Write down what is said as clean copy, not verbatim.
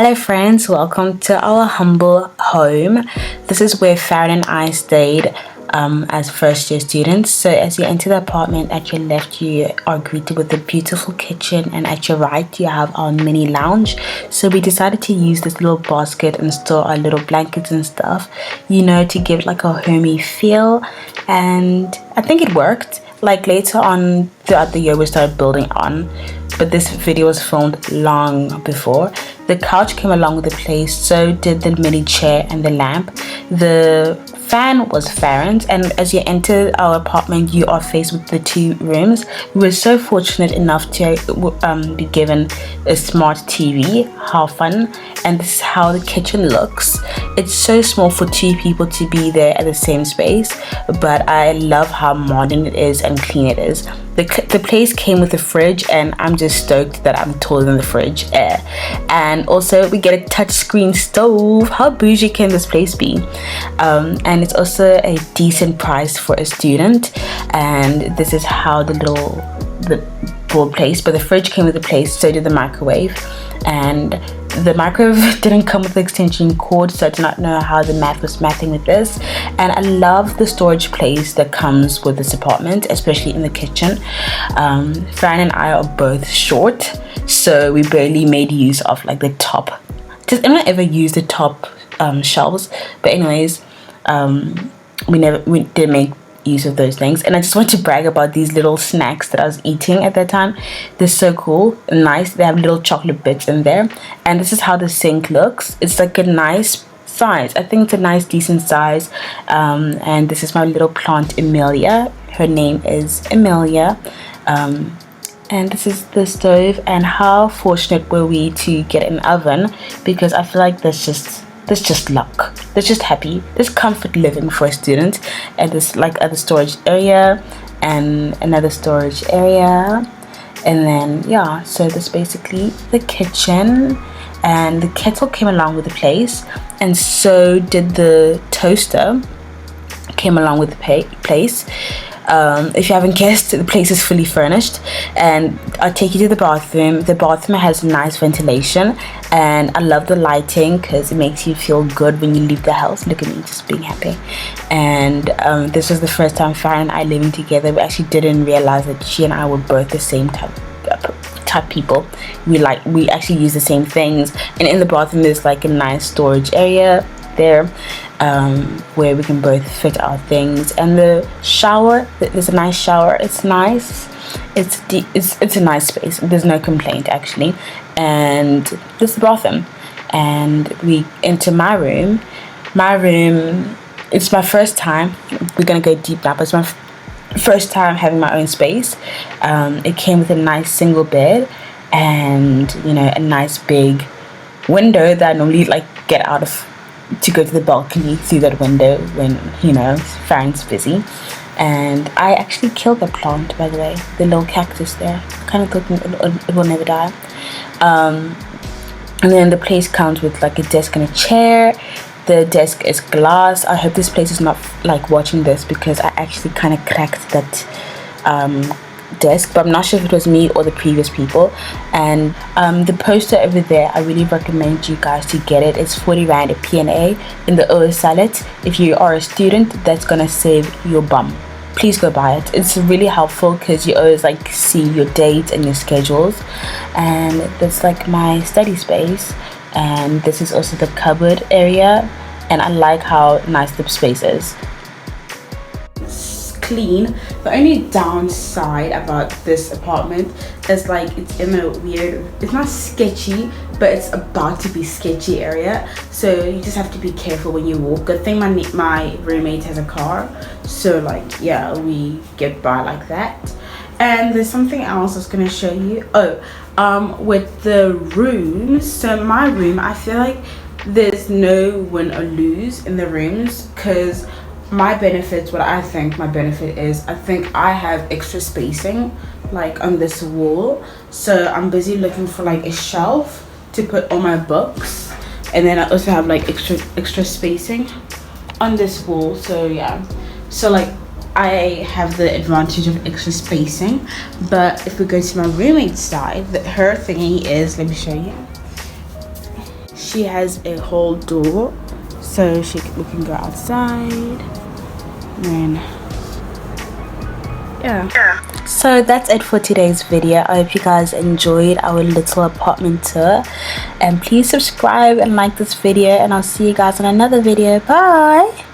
Hello friends, welcome to our humble home. This is where Farren and I stayed as first year students. So as you enter the apartment, at your left you are greeted with a beautiful kitchen, and at your right you have our mini lounge. So we decided to use this little basket and store our little blankets and stuff, to give like a homey feel, and I think it worked. Like later on throughout the year we started building on, but this video was filmed long before. The couch came along with the place, so did the mini chair and the lamp. The fan was Farron's, and as you enter our apartment you are faced with the two rooms. We were so fortunate enough to be given a smart TV. How fun. And this is how the kitchen looks. It's so small for two people to be there at the same space, but I love how modern it is and clean it is. The place came with a fridge, and I'm just stoked that I'm taller than the fridge. And also we get a touchscreen stove. How bougie can this place be? And it's also a decent price for a student. And this is how the full place, but the fridge came with the place, so did the microwave. And the microwave didn't come with the extension cord, so I do not know how the mat was mathing with this. And I love the storage place that comes with this apartment, especially in the kitchen. Farren and I are both short, so we barely made use of like the top. I've not ever used the top shelves, but anyways, we didn't make use of those things. And I just want to brag about these little snacks that I was eating at that time. They're so cool and nice. They have little chocolate bits in there, and this is how the sink looks. It's like a nice size. I think it's a nice decent size. And this is my little plant Amelia. Her name is Amelia. And this is the stove. And how fortunate were we to get an oven, because I feel like that's just luck. That's just happy. There's comfort living for a student. And there's like other storage area and another storage area, and then yeah, so that's basically the kitchen. And the kettle came along with the place, and so did the toaster came along with the place. If you haven't guessed, the place is fully furnished, and I'll take you to the bathroom. The bathroom has nice ventilation, and I love the lighting because it makes you feel good when you leave the house. Look at me just being happy. And this was the first time Farren and I living together. We actually didn't realize that she and I were both the same type people. We actually use the same things. And in the bathroom there's like a nice storage area there, where we can both fit our things. And the shower, there's a nice shower. It's nice. It's a nice space. There's no complaint actually. And this is the bathroom. And we enter my room. It's my first time. We're gonna go deep now, but it's my first time having my own space. It came with a nice single bed, and a nice big window that I normally get out of to go to the balcony through that window when Farren's busy. And I actually killed the plant, by the way, the little cactus there. I kind of thought it will never die. And then the place comes with like a desk and a chair. The desk is glass. I hope this place is not watching this, because I actually kind of cracked that desk, but I'm not sure if it was me or the previous people. And the poster over there, I really recommend you guys to get it. It's 40 Rand a P&A in the OS salad. If you are a student, that's gonna save your bum. Please go buy it. It's really helpful because you always see your dates and your schedules. And that's like my study space. And this is also the cupboard area, and I like how nice the space is. Clean. The only downside about this apartment is it's in a weird, it's not sketchy, but it's about to be sketchy area, so you just have to be careful when you walk. Good thing my roommate has a car, so yeah, we get by like that. And there's something else I was gonna show you. With the rooms, so my room, I feel like there's no win or lose in the rooms, because my benefits, what I think my benefit is, I think I have extra spacing on this wall, so I'm busy looking for a shelf to put all my books, and then I also have extra spacing on this wall. So yeah, so I have the advantage of extra spacing. But if we go to my roommate's side, her thingy is, let me show you. she has a whole door, so we can go outside. And yeah, so that's it for today's video. I hope you guys enjoyed our little apartment tour, and please subscribe and like this video, and I'll see you guys in another video. Bye.